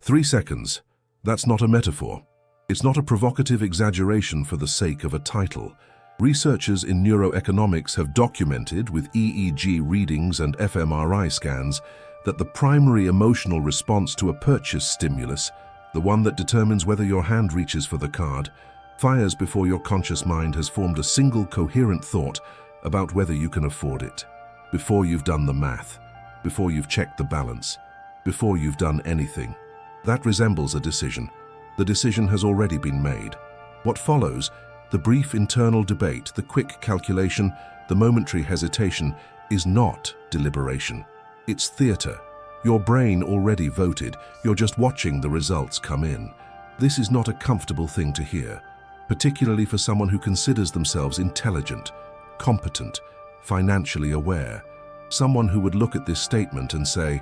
3 seconds. That's not a metaphor. It's not a provocative exaggeration for the sake of a title. Researchers in neuroeconomics have documented with EEG readings and fMRI scans that the primary emotional response to a purchase stimulus, the one that determines whether your hand reaches for the card, fires before your conscious mind has formed a single coherent thought about whether you can afford it, before you've done the math, before you've checked the balance, before you've done anything. That resembles a decision. The decision has already been made. What follows, the brief internal debate, the quick calculation, the momentary hesitation, is not deliberation. It's theater. Your brain already voted. You're just watching the results come in. This is not a comfortable thing to hear, particularly for someone who considers themselves intelligent, competent, financially aware. Someone who would look at this statement and say,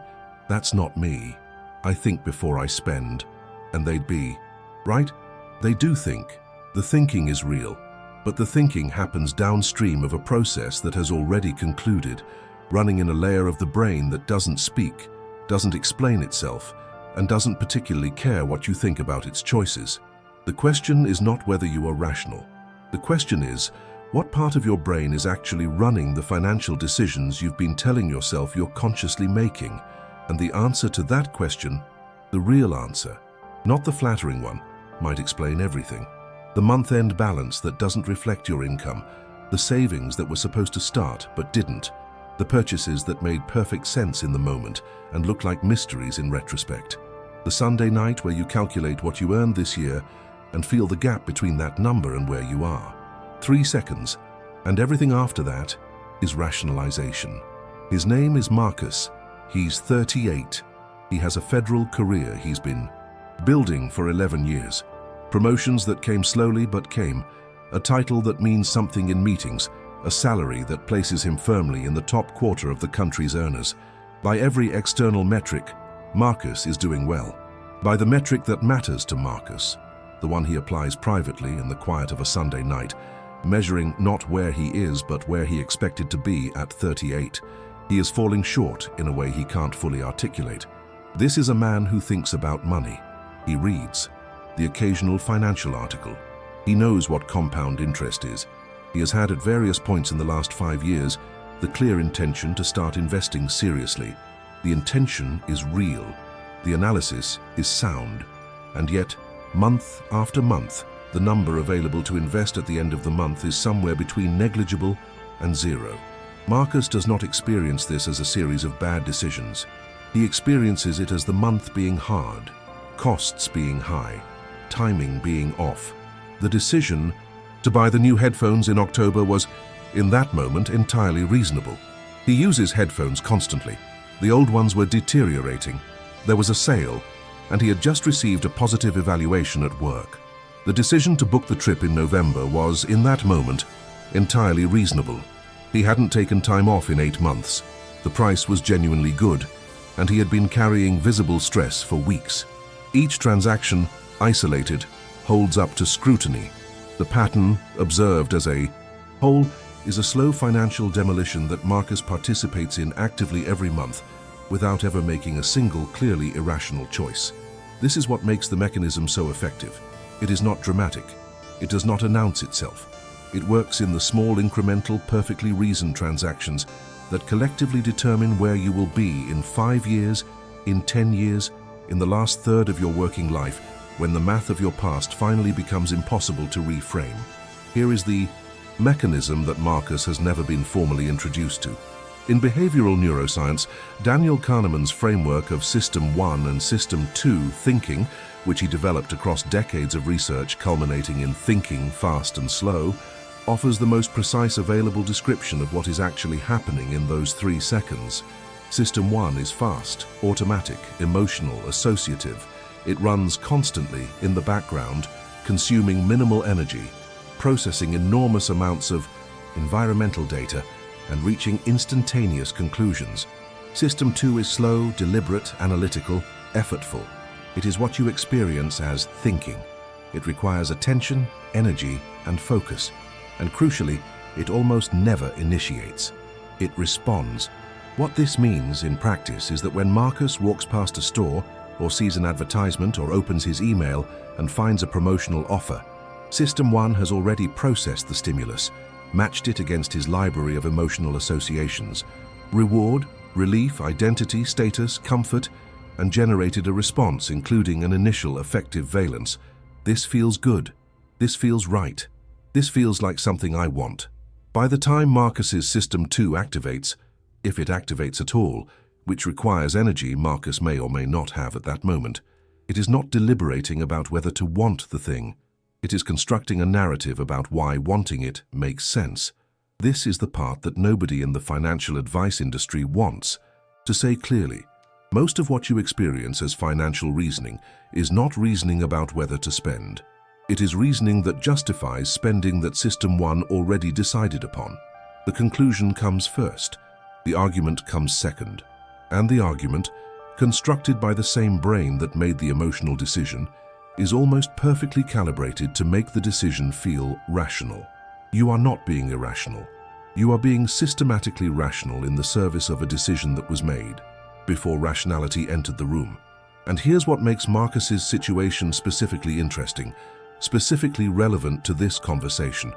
"That's not me. I think before I spend." And they'd be, right? They do think. The thinking is real, but the thinking happens downstream of a process that has already concluded, running in a layer of the brain that doesn't speak, doesn't explain itself, and doesn't particularly care what you think about its choices. The question is not whether you are rational. The question is, what part of your brain is actually running the financial decisions you've been telling yourself you're consciously making? And the answer to that question, the real answer, not the flattering one, might explain everything. The month-end balance that doesn't reflect your income, the savings that were supposed to start but didn't, the purchases that made perfect sense in the moment and look like mysteries in retrospect, the Sunday night where you calculate what you earned this year and feel the gap between that number and where you are. 3 seconds, and everything after that is rationalization. His name is Marcus. He's 38. He has a federal career he's been building for 11 years. Promotions that came slowly but came, a title that means something in meetings, a salary that places him firmly in the top quarter of the country's earners. By every external metric, Marcus is doing well. By the metric that matters to Marcus, the one he applies privately in the quiet of a Sunday night, measuring not where he is but where he expected to be at 38, he is falling short in a way he can't fully articulate. This is a man who thinks about money. He reads the occasional financial article. He knows what compound interest is. He has had at various points in the last 5 years the clear intention to start investing seriously. The intention is real. The analysis is sound. And yet, month after month, the number available to invest at the end of the month is somewhere between negligible and zero. Marcus does not experience this as a series of bad decisions. He experiences it as the month being hard, costs being high, timing being off. The decision to buy the new headphones in October was, in that moment, entirely reasonable. He uses headphones constantly. The old ones were deteriorating. There was a sale, and he had just received a positive evaluation at work. The decision to book the trip in November was, in that moment, entirely reasonable. He hadn't taken time off in 8 months. The price was genuinely good, and he had been carrying visible stress for weeks. Each transaction, isolated, holds up to scrutiny. The pattern, observed as a whole, is a slow financial demolition that Marcus participates in actively every month without ever making a single clearly irrational choice. This is what makes the mechanism so effective. It is not dramatic. It does not announce itself. It works in the small, incremental, perfectly reasoned transactions that collectively determine where you will be in 5 years, in 10 years, in the last third of your working life, when the math of your past finally becomes impossible to reframe. Here is the mechanism that Marcus has never been formally introduced to. In behavioral neuroscience, Daniel Kahneman's framework of System 1 and System 2 thinking, which he developed across decades of research culminating in thinking fast and slow, offers the most precise available description of what is actually happening in those 3 seconds. System 1 is fast, automatic, emotional, associative. It runs constantly in the background, consuming minimal energy, processing enormous amounts of environmental data, and reaching instantaneous conclusions. System 2 is slow, deliberate, analytical, effortful. It is what you experience as thinking. It requires attention, energy, and focus. And crucially, it almost never initiates. It responds. What this means in practice is that when Marcus walks past a store, or sees an advertisement or opens his email and finds a promotional offer. System 1 has already processed the stimulus, matched it against his library of emotional associations, reward, relief, identity, status, comfort, and generated a response including an initial effective valence. This feels good. This feels right. This feels like something I want. By the time Marcus's System 2 activates, if it activates at all, which requires energy Marcus may or may not have at that moment, it is not deliberating about whether to want the thing. It is constructing a narrative about why wanting it makes sense. This is the part that nobody in the financial advice industry wants. To say clearly, most of what you experience as financial reasoning is not reasoning about whether to spend. It is reasoning that justifies spending that System 1 already decided upon. The conclusion comes first. The argument comes second. And the argument, constructed by the same brain that made the emotional decision, is almost perfectly calibrated to make the decision feel rational. You are not being irrational. You are being systematically rational in the service of a decision that was made before rationality entered the room. And here's what makes Marcus's situation specifically interesting, specifically relevant to this conversation.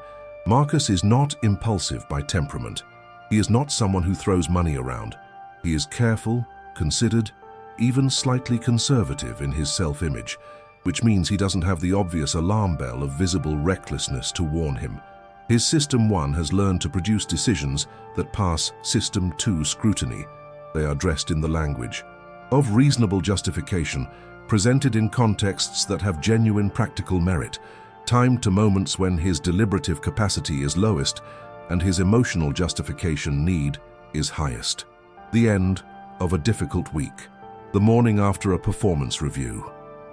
Marcus is not impulsive by temperament. He is not someone who throws money around. He is careful, considered, even slightly conservative in his self-image, which means he doesn't have the obvious alarm bell of visible recklessness to warn him. His System 1 has learned to produce decisions that pass System 2 scrutiny. They are dressed in the language of reasonable justification, presented in contexts that have genuine practical merit, timed to moments when his deliberative capacity is lowest and his emotional justification need is highest. The end of a difficult week. The morning after a performance review.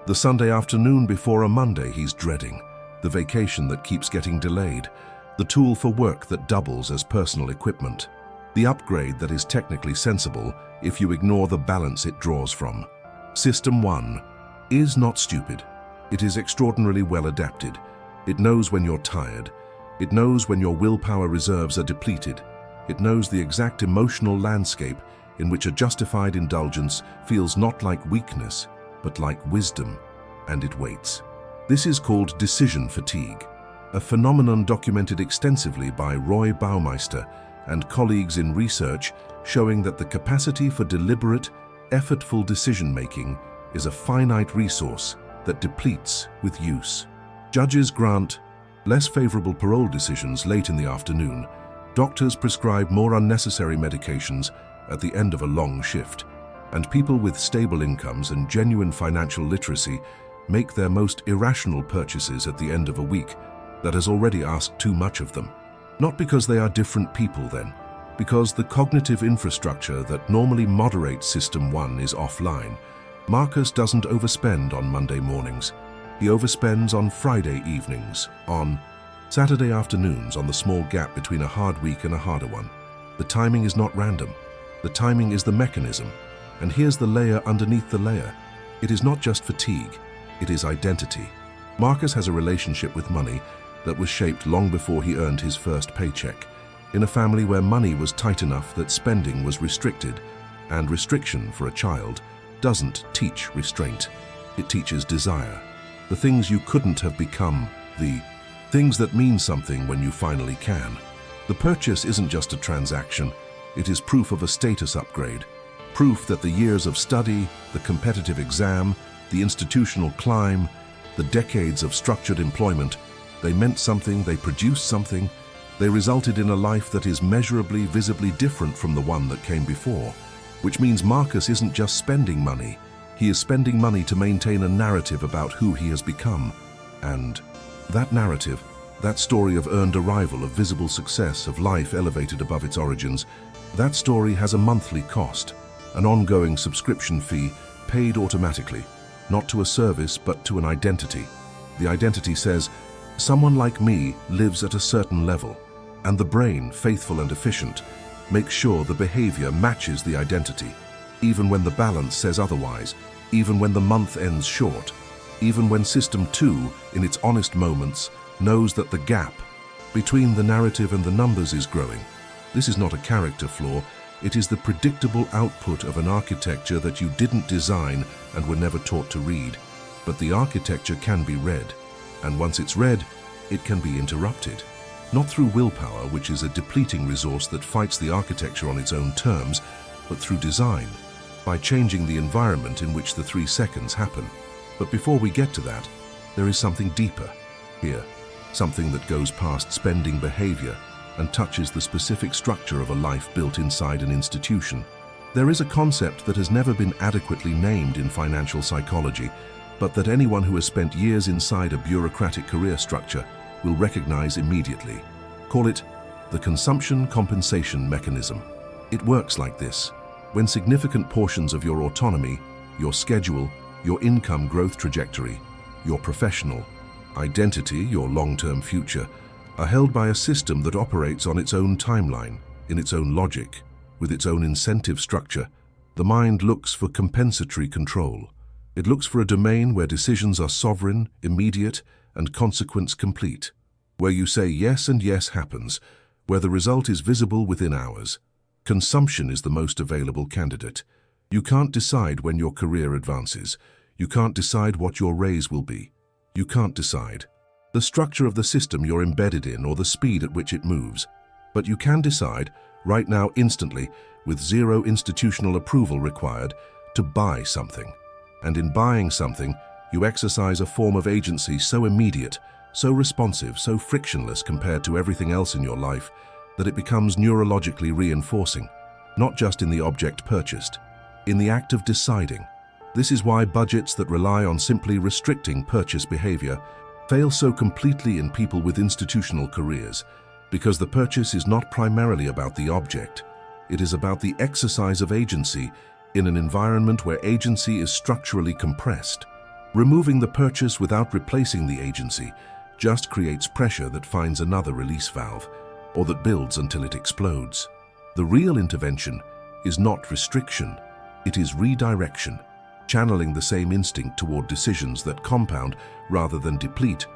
The Sunday afternoon before a Monday he's dreading. The vacation that keeps getting delayed. The tool for work that doubles as personal equipment. The upgrade that is technically sensible if you ignore the balance it draws from. System 1 is not stupid. It is extraordinarily well adapted. It knows when you're tired. It knows when your willpower reserves are depleted. It knows the exact emotional landscape in which a justified indulgence feels not like weakness, but like wisdom, and it waits. This is called decision fatigue, a phenomenon documented extensively by Roy Baumeister and colleagues in research showing that the capacity for deliberate, effortful decision-making is a finite resource that depletes with use. Judges grant less favorable parole decisions late in the afternoon. Doctors prescribe more unnecessary medications at the end of a long shift. And people with stable incomes and genuine financial literacy make their most irrational purchases at the end of a week that has already asked too much of them. Not because they are different people then, because the cognitive infrastructure that normally moderates System 1 is offline. Marcus doesn't overspend on Monday mornings. He overspends on Friday evenings, on Saturday afternoons, on the small gap between a hard week and a harder one. The timing is not random. The timing is the mechanism. And here's the layer underneath the layer. It is not just fatigue, it is identity. Marcus has a relationship with money that was shaped long before he earned his first paycheck, in a family where money was tight enough that spending was restricted, and restriction for a child doesn't teach restraint. It teaches desire. The things you couldn't have become, the things that mean something when you finally can. The purchase isn't just a transaction, it is proof of a status upgrade. Proof that the years of study, the competitive exam, the institutional climb, the decades of structured employment, they meant something, they produced something, they resulted in a life that is measurably, visibly different from the one that came before. Which means Marcus isn't just spending money, he is spending money to maintain a narrative about who he has become. And that narrative, that story of earned arrival, of visible success, of life elevated above its origins, that story has a monthly cost. An ongoing subscription fee paid automatically, not to a service but to an identity. The identity says, someone like me lives at a certain level, and the brain, faithful and efficient, makes sure the behavior matches the identity, even when the balance says otherwise, even when the month ends short, even when System 2, in its honest moments, knows that the gap between the narrative and the numbers is growing. This is not a character flaw, It is the predictable output of an architecture that you didn't design and were never taught to read. But the architecture can be read, and once it's read, it can be interrupted. Not through willpower, which is a depleting resource that fights the architecture on its own terms, but through design, by changing the environment in which the 3 seconds happen. But before we get to that, there is something deeper here, something that goes past spending behavior and touches the specific structure of a life built inside an institution. There is a concept that has never been adequately named in financial psychology, but that anyone who has spent years inside a bureaucratic career structure will recognize immediately. Call it the consumption compensation mechanism. It works like this. When significant portions of your autonomy, your schedule, your income growth trajectory, your professional identity, your long-term future, are held by a system that operates on its own timeline, in its own logic, with its own incentive structure, the mind looks for compensatory control. It looks for a domain where decisions are sovereign, immediate, and consequence complete, where you say yes and yes happens, where the result is visible within hours. Consumption is the most available candidate. You can't decide when your career advances. You can't decide what your raise will be. You can't decide the structure of the system you're embedded in or the speed at which it moves. But you can decide, right now instantly, with zero institutional approval required, to buy something. And in buying something, you exercise a form of agency so immediate, so responsive, so frictionless compared to everything else in your life, that it becomes neurologically reinforcing, not just in the object purchased, in the act of deciding. This is why budgets that rely on simply restricting purchase behavior fail so completely in people with institutional careers, because the purchase is not primarily about the object. It is about the exercise of agency in an environment where agency is structurally compressed. Removing the purchase without replacing the agency just creates pressure that finds another release valve, or that builds until it explodes. The real intervention is not restriction, it is redirection, channeling the same instinct toward decisions that compound rather than deplete,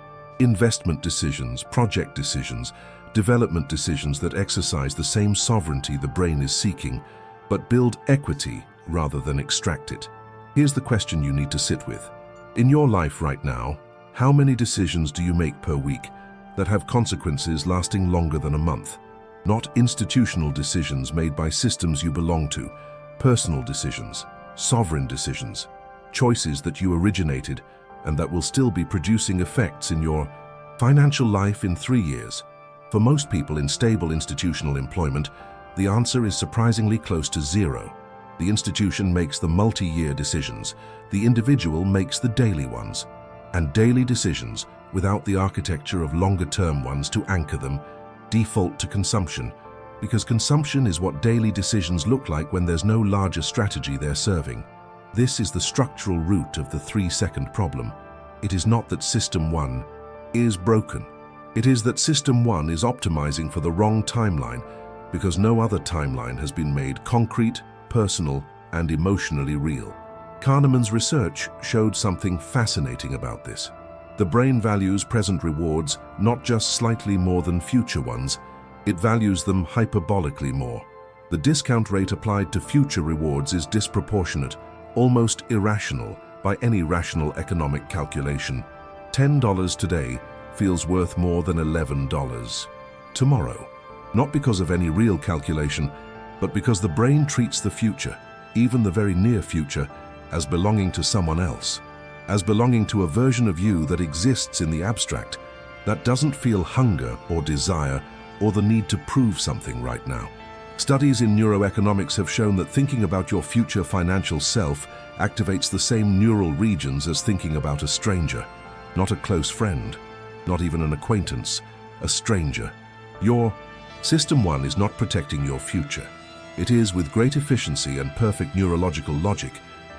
investment decisions, project decisions, development decisions that exercise the same sovereignty the brain is seeking, but build equity rather than extract it. Here's the question you need to sit with. In your life right now, how many decisions do you make per week that have consequences lasting longer than a month? Not institutional decisions made by systems you belong to, personal decisions, sovereign decisions, choices that you originated and that will still be producing effects in your financial life in 3 years. For most people in stable institutional employment, the answer is surprisingly close to zero. The institution makes the multi-year decisions, the individual makes the daily ones. And daily decisions, without the architecture of longer-term ones to anchor them, default to consumption, because consumption is what daily decisions look like when there's no larger strategy they're serving. This is the structural root of the 3-second problem. It is not that System 1 is broken. It is that System 1 is optimizing for the wrong timeline, because no other timeline has been made concrete, personal, and emotionally real. Kahneman's research showed something fascinating about this. The brain values present rewards not just slightly more than future ones, it values them hyperbolically more. The discount rate applied to future rewards is disproportionate, almost irrational by any rational economic calculation. $10 today feels worth more than $11 tomorrow. Not because of any real calculation, but because the brain treats the future, even the very near future, as belonging to someone else, as belonging to a version of you that exists in the abstract, that doesn't feel hunger or desire or the need to prove something right now. Studies in neuroeconomics have shown that thinking about your future financial self activates the same neural regions as thinking about a stranger, not a close friend, not even an acquaintance, a stranger. Your System 1 is not protecting your future. It is, with great efficiency and perfect neurological logic,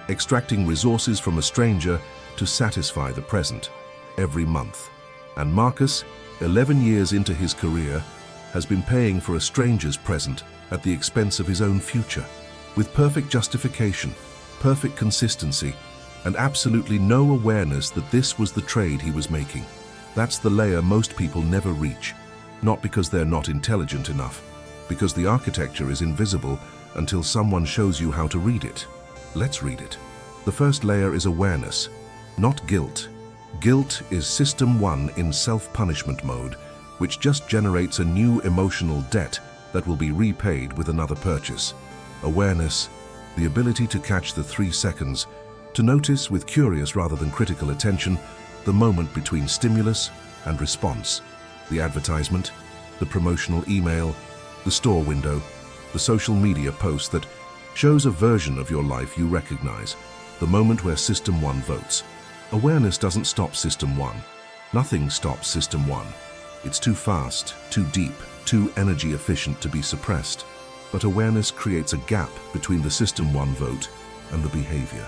extracting resources from a stranger to satisfy the present every month. And Marcus, 11 years into his career, has been paying for a stranger's present at the expense of his own future, with perfect justification, perfect consistency, and absolutely no awareness that this was the trade he was making. That's the layer most people never reach, not because they're not intelligent enough, because the architecture is invisible until someone shows you how to read it. Let's read it. The first layer is awareness, not guilt. Guilt is System 1 in self-punishment mode, which just generates a new emotional debt that will be repaid with another purchase. Awareness, the ability to catch the 3 seconds, to notice with curious rather than critical attention the moment between stimulus and response. The advertisement, the promotional email, the store window, the social media post that shows a version of your life you recognize, the moment where System 1 votes. Awareness doesn't stop System 1. Nothing stops System 1. It's too fast, too deep, too energy efficient to be suppressed. But awareness creates a gap between the System 1 vote and the behavior.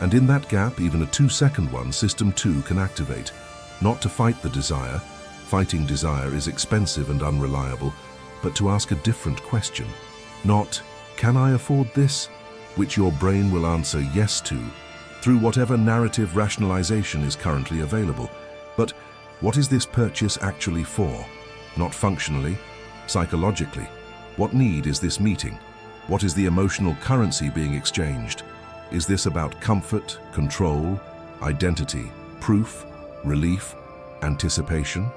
And in that gap, even a 2-second one, System 2 can activate. Not to fight the desire. Fighting desire is expensive and unreliable, but to ask a different question. Not, can I afford this? Which your brain will answer yes to, through whatever narrative rationalization is currently available. But what is this purchase actually for? Not functionally, psychologically. What need is this meeting? What is the emotional currency being exchanged? Is this about comfort, control, identity, proof, relief, anticipation?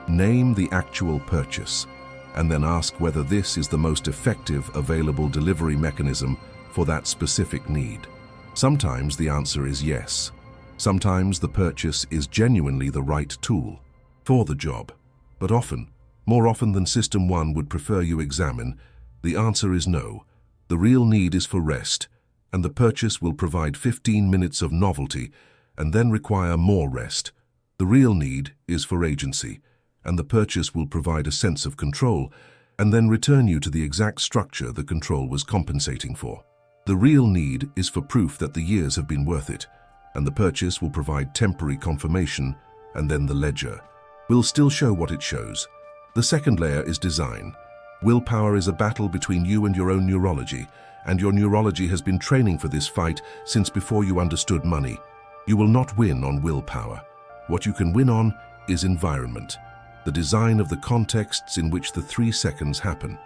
Name the actual purchase, and then ask whether this is the most effective available delivery mechanism for that specific need. Sometimes the answer is yes. Sometimes the purchase is genuinely the right tool for the job. But often, more often than System 1 would prefer you examine, the answer is no. The real need is for rest, and the purchase will provide 15 minutes of novelty and then require more rest. The real need is for agency, and the purchase will provide a sense of control and then return you to the exact structure the control was compensating for. The real need is for proof that the years have been worth it, and the purchase will provide temporary confirmation, and then the ledger will still show what it shows. The second layer is design. Willpower is a battle between you and your own neurology, and your neurology has been training for this fight since before you understood money. You will not win on willpower. What you can win on is environment, the design of the contexts in which the 3 seconds happen.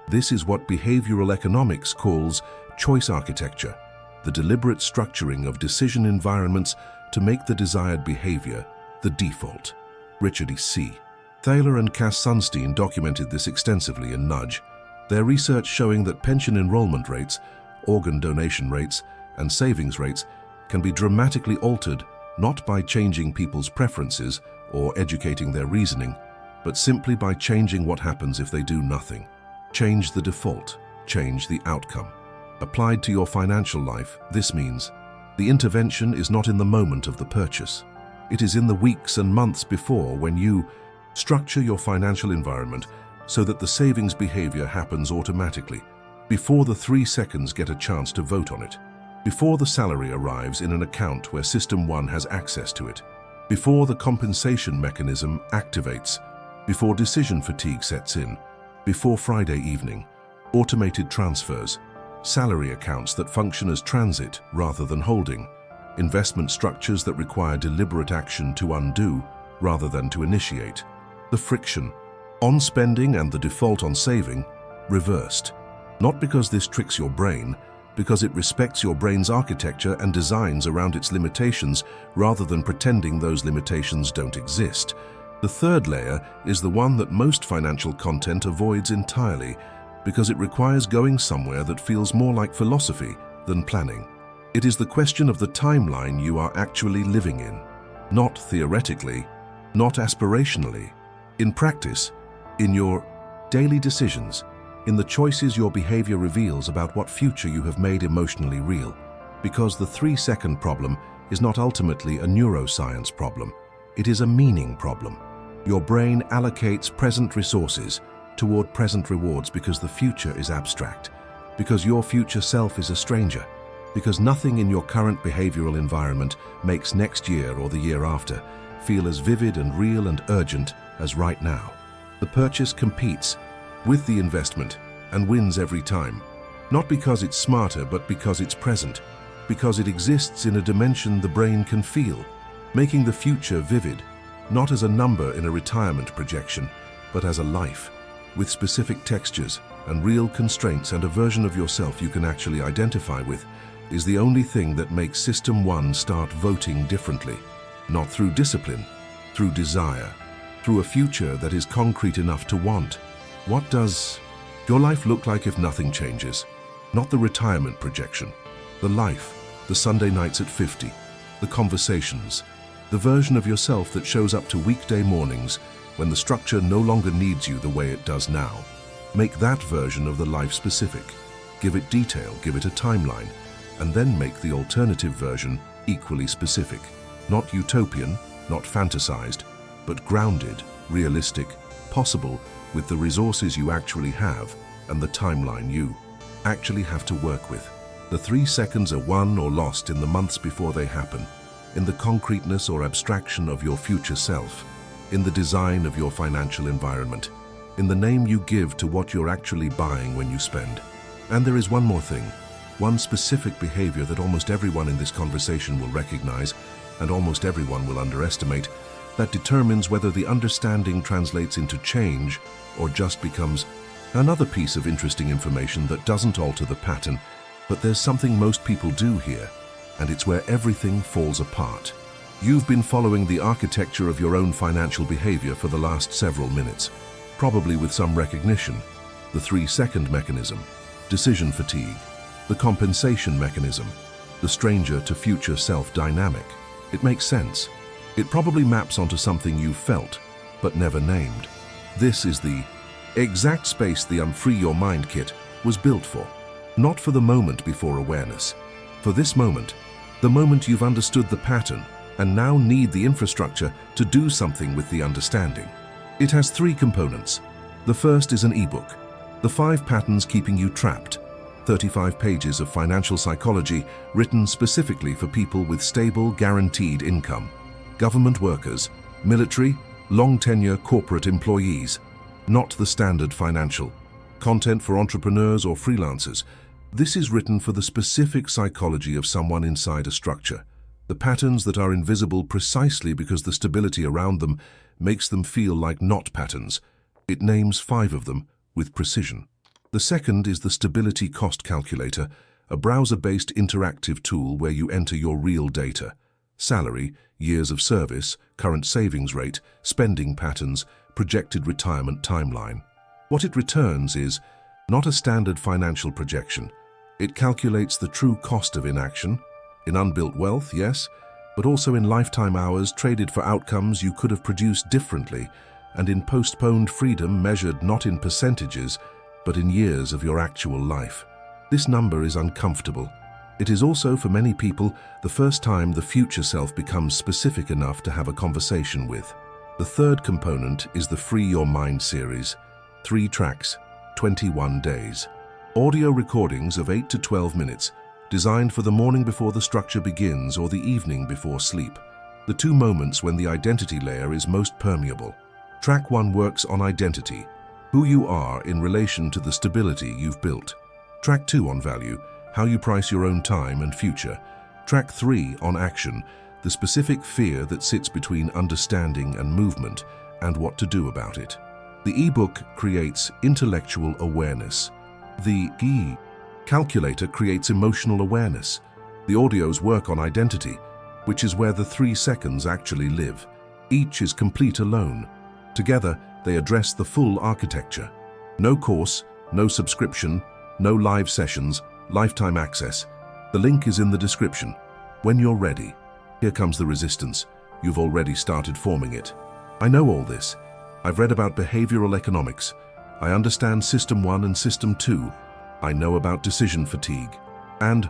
This is what behavioral economics calls choice architecture, the deliberate structuring of decision environments to make the desired behavior the default. Richard E. C. Thaler and Cass Sunstein documented this extensively in Nudge, their research showing that pension enrollment rates, organ donation rates, and savings rates can be dramatically altered not by changing people's preferences or educating their reasoning, but simply by changing what happens if they do nothing. Change the default, change the outcome. Applied to your financial life, this means the intervention is not in the moment of the purchase. It is in the weeks and months before, when you structure your financial environment so that the savings behavior happens automatically, before the 3 seconds get a chance to vote on it, before the salary arrives in an account where System 1 has access to it, before the compensation mechanism activates, before decision fatigue sets in, before Friday evening, automated transfers, salary accounts that function as transit rather than holding, investment structures that require deliberate action to undo rather than to initiate, the friction on spending and the default on saving reversed. Not because this tricks your brain, because it respects your brain's architecture and designs around its limitations rather than pretending those limitations don't exist. The third layer is the one that most financial content avoids entirely, because it requires going somewhere that feels more like philosophy than planning. It is the question of the timeline you are actually living in, not theoretically, not aspirationally. In practice, in your daily decisions, in the choices your behavior reveals about what future you have made emotionally real. Because the 3-second problem is not ultimately a neuroscience problem, it is a meaning problem. Your brain allocates present resources toward present rewards because the future is abstract, because your future self is a stranger, because nothing in your current behavioral environment makes next year or the year after feel as vivid and real and urgent as right now. The purchase competes with the investment and wins every time, not because it's smarter, but because it's present, because it exists in a dimension the brain can feel, making the future vivid, not as a number in a retirement projection, but as a life, with specific textures and real constraints and a version of yourself you can actually identify with is the only thing that makes System 1 start voting differently. Not through discipline, through desire, through a future that is concrete enough to want. What does your life look like if nothing changes? Not the retirement projection, the life, the Sunday nights at 50, the conversations, the version of yourself that shows up to weekday mornings when the structure no longer needs you the way it does now. Make that version of the life specific. Give it detail, give it a timeline, and then make the alternative version equally specific. Not utopian, not fantasized, but grounded, realistic, possible with the resources you actually have and the timeline you actually have to work with. The 3 seconds are won or lost in the months before they happen, in the concreteness or abstraction of your future self, in the design of your financial environment, in the name you give to what you're actually buying when you spend. And there is one more thing, one specific behavior that almost everyone in this conversation will recognize and almost everyone will underestimate, that determines whether the understanding translates into change or just becomes another piece of interesting information that doesn't alter the pattern. But there's something most people do here, and it's where everything falls apart. You've been following the architecture of your own financial behavior for the last several minutes, probably with some recognition. The 3-second mechanism, decision fatigue, the compensation mechanism, the stranger to future self dynamic. It makes sense. It probably maps onto something you felt, but never named. This is the exact space the Free Your Mind kit was built for. Not for the moment before awareness. For this moment, the moment you've understood the pattern and now need the infrastructure to do something with the understanding. It has 3 components. The first is an ebook, The 5 Patterns Keeping You Trapped, 35 pages of financial psychology written specifically for people with stable, guaranteed income, government workers, military, long-tenure corporate employees, not the standard financial. Content for entrepreneurs or freelancers. This is written for the specific psychology of someone inside a structure, the patterns that are invisible precisely because the stability around them makes them feel like not patterns. It names 5 of them with precision. The second is the Stability Cost Calculator, a browser-based interactive tool where you enter your real data: salary, years of service, current savings rate, spending patterns, projected retirement timeline. What it returns is not a standard financial projection. It calculates the true cost of inaction, in unbuilt wealth, yes, but also in lifetime hours traded for outcomes you could have produced differently, and in postponed freedom measured not in percentages, but in years of your actual life. This number is uncomfortable. It is also, for many people, the first time the future self becomes specific enough to have a conversation with. The third component is the Free Your Mind series. 3 tracks, 21 days. Audio recordings of 8 to 12 minutes, designed for the morning before the structure begins or the evening before sleep. The 2 moments when the identity layer is most permeable. Track 1 works on identity, who you are in relation to the stability you've built. Track 2 on value, how you price your own time and future. Track 3 on action, the specific fear that sits between understanding and movement and what to do about it. The ebook creates intellectual awareness. The calculator creates emotional awareness. The audios work on identity, which is where the 3 seconds actually live. Each is complete alone. Together, they address the full architecture. No course, no subscription, no live sessions, lifetime access. The link is in the description. When you're ready, here comes the resistance. You've already started forming it. I know all this. I've read about behavioral economics. I understand System 1 and System 2. I know about decision fatigue. And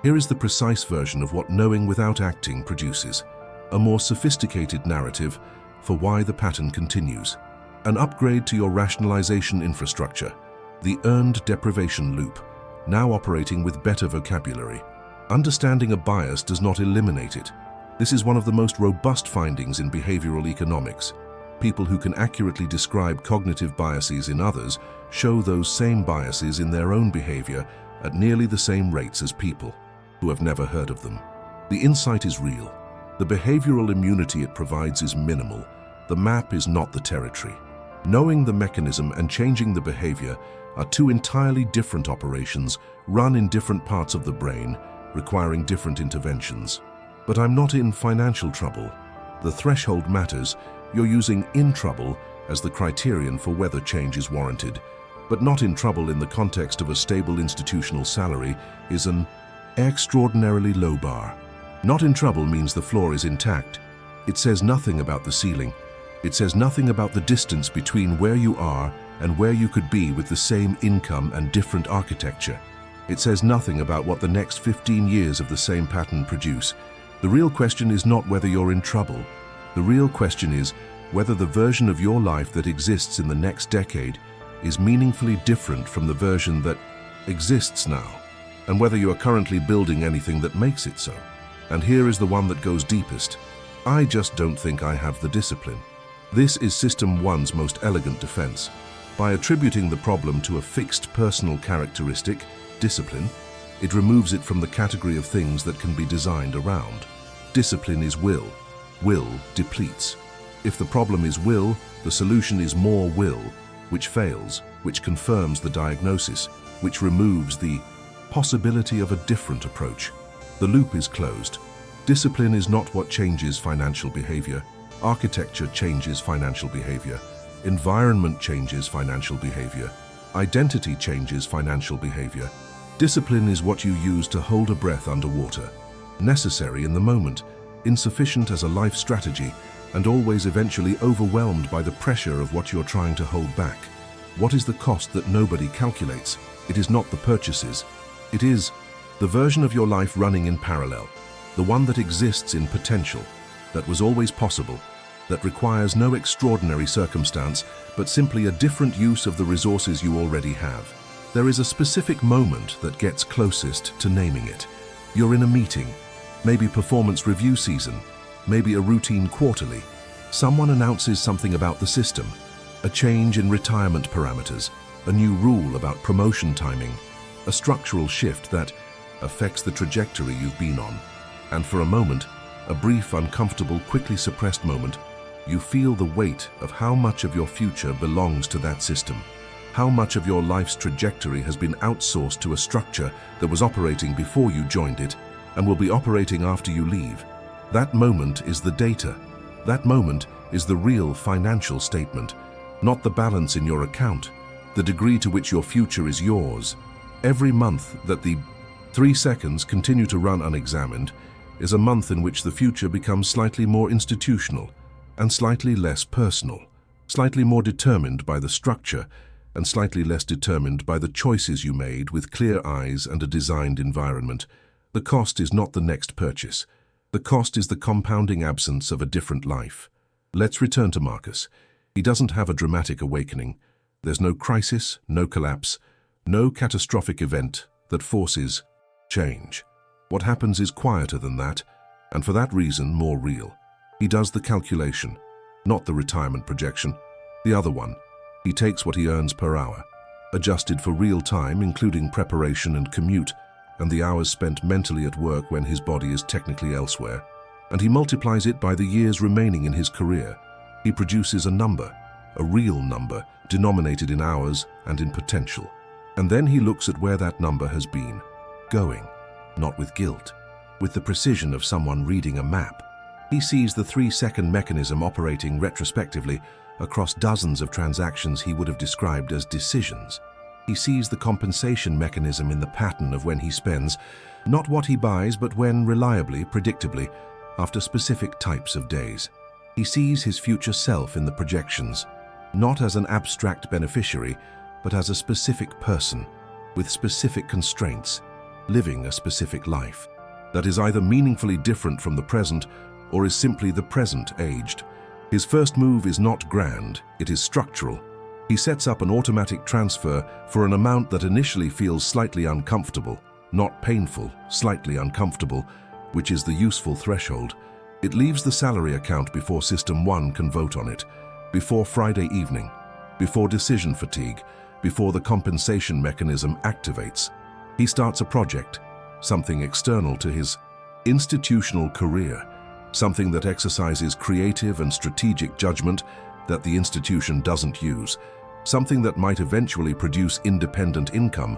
here is the precise version of what knowing without acting produces. A more sophisticated narrative for why the pattern continues. An upgrade to your rationalization infrastructure. The earned deprivation loop, now operating with better vocabulary. Understanding a bias does not eliminate it. This is one of the most robust findings in behavioral economics. People who can accurately describe cognitive biases in others show those same biases in their own behavior at nearly the same rates as people who have never heard of them. The insight is real. The behavioral immunity it provides is minimal. The map is not the territory. Knowing the mechanism and changing the behavior are two entirely different operations run in different parts of the brain, requiring different interventions. But I'm not in financial trouble. The threshold matters. You're using in trouble as the criterion for whether change is warranted, but not in trouble in the context of a stable institutional salary is an extraordinarily low bar. Not in trouble means the floor is intact. It says nothing about the ceiling. It says nothing about the distance between where you are and where you could be with the same income and different architecture. It says nothing about what the next 15 years of the same pattern produce. The real question is not whether you're in trouble. The real question is whether the version of your life that exists in the next decade is meaningfully different from the version that exists now, and whether you are currently building anything that makes it so. And here is the one that goes deepest. I just don't think I have the discipline. This is System 1's most elegant defense. By attributing the problem to a fixed personal characteristic, discipline, it removes it from the category of things that can be designed around. Discipline is will. Will depletes. If the problem is will, the solution is more will, which fails, which confirms the diagnosis, which removes the possibility of a different approach. The loop is closed. Discipline is not what changes financial behavior. Architecture changes financial behavior. Environment changes financial behavior. Identity changes financial behavior. Discipline is what you use to hold a breath underwater. Necessary in the moment, insufficient as a life strategy, and always eventually overwhelmed by the pressure of what you're trying to hold back. What is the cost that nobody calculates? It is not the purchases. It is the version of your life running in parallel, the one that exists in potential, that was always possible, that requires no extraordinary circumstance, but simply a different use of the resources you already have. There is a specific moment that gets closest to naming it. You're in a meeting, maybe performance review season, maybe a routine quarterly. Someone announces something about the system, a change in retirement parameters, a new rule about promotion timing, a structural shift that affects the trajectory you've been on. And for a moment, a brief, uncomfortable, quickly suppressed moment, you feel the weight of how much of your future belongs to that system. How much of your life's trajectory has been outsourced to a structure that was operating before you joined it and will be operating after you leave. That moment is the data. That moment is the real financial statement, not the balance in your account, the degree to which your future is yours. Every month that the 3 seconds continue to run unexamined is a month in which the future becomes slightly more institutional and slightly less personal, slightly more determined by the structure and slightly less determined by the choices you made with clear eyes and a designed environment. The cost is not the next purchase. The cost is the compounding absence of a different life. Let's return to Marcus. He doesn't have a dramatic awakening. There's no crisis, no collapse, no catastrophic event that forces change. What happens is quieter than that, and for that reason more real. He does the calculation, not the retirement projection, the other one. He takes what he earns per hour, adjusted for real time, including preparation and commute, and the hours spent mentally at work when his body is technically elsewhere, and he multiplies it by the years remaining in his career. He produces a number, a real number, denominated in hours and in potential. And then he looks at where that number has been, going, not with guilt, with the precision of someone reading a map. He sees the 3-second mechanism operating retrospectively across dozens of transactions he would have described as decisions. He sees the compensation mechanism in the pattern of when he spends, not what he buys, but when, reliably, predictably, after specific types of days. He sees his future self in the projections, not as an abstract beneficiary, but as a specific person, with specific constraints, living a specific life, that is either meaningfully different from the present or is simply the present aged. His first move is not grand, it is structural. He sets up an automatic transfer for an amount that initially feels slightly uncomfortable, not painful, slightly uncomfortable, which is the useful threshold. It leaves the salary account before System 1 can vote on it, before Friday evening, before decision fatigue, before the compensation mechanism activates. He starts a project, something external to his institutional career, something that exercises creative and strategic judgment that the institution doesn't use. something that might eventually produce independent income,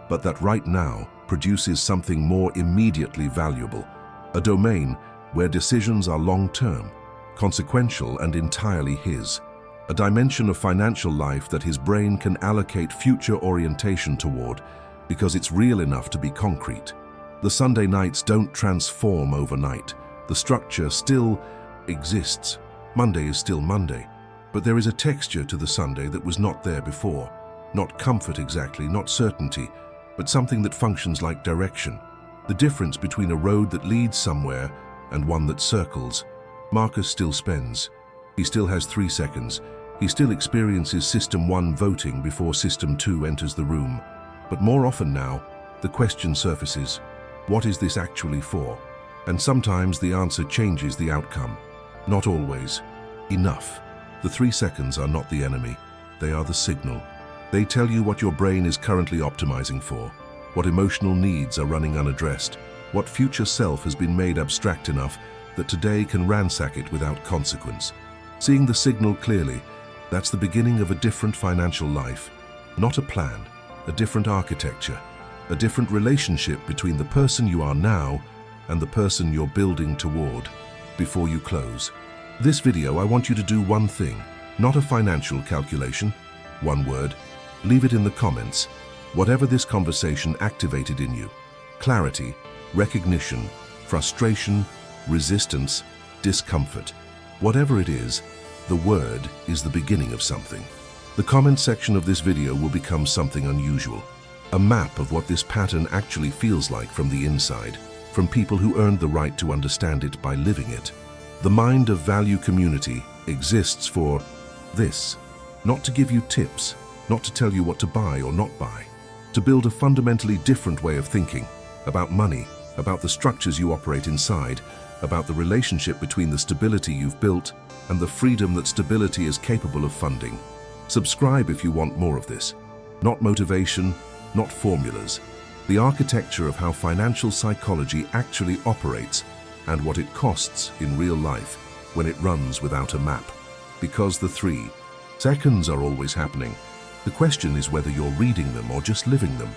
but that right now produces something more immediately valuable, a domain where decisions are long-term, consequential and entirely his, a dimension of financial life that his brain can allocate future orientation toward because it's real enough to be concrete. The Sunday nights don't transform overnight. The structure still exists. Monday is still Monday, but there is a texture to the Sunday that was not there before. Not comfort exactly, not certainty, but something that functions like direction. The difference between a road that leads somewhere and one that circles. Marcus still spends. He still has 3 seconds. He still experiences System 1 voting before System 2 enters the room. But more often now, the question surfaces, what is this actually for? And sometimes the answer changes the outcome. Not always. Enough. The 3 seconds are not the enemy. They are the signal. They tell you what your brain is currently optimizing for, what emotional needs are running unaddressed, what future self has been made abstract enough that today can ransack it without consequence. Seeing the signal clearly, that's the beginning of a different financial life. Not a plan, a different architecture, a different relationship between the person you are now and the person you're building toward. Before you close this video, I want you to do one thing, not a financial calculation, one word. Leave it in the comments. Whatever this conversation activated in you, clarity, recognition, frustration, resistance, discomfort, whatever it is, the word is the beginning of something. The comment section of this video will become something unusual, a map of what this pattern actually feels like from the inside, from people who earned the right to understand it by living it. The Mind of Value community exists for this, not to give you tips, not to tell you what to buy or not buy, to build a fundamentally different way of thinking about money, about the structures you operate inside, about the relationship between the stability you've built and the freedom that stability is capable of funding. Subscribe if you want more of this. Not motivation, not formulas. The architecture of how financial psychology actually operates and what it costs in real life when it runs without a map. Because the 3 seconds are always happening. The question is whether you're reading them or just living them.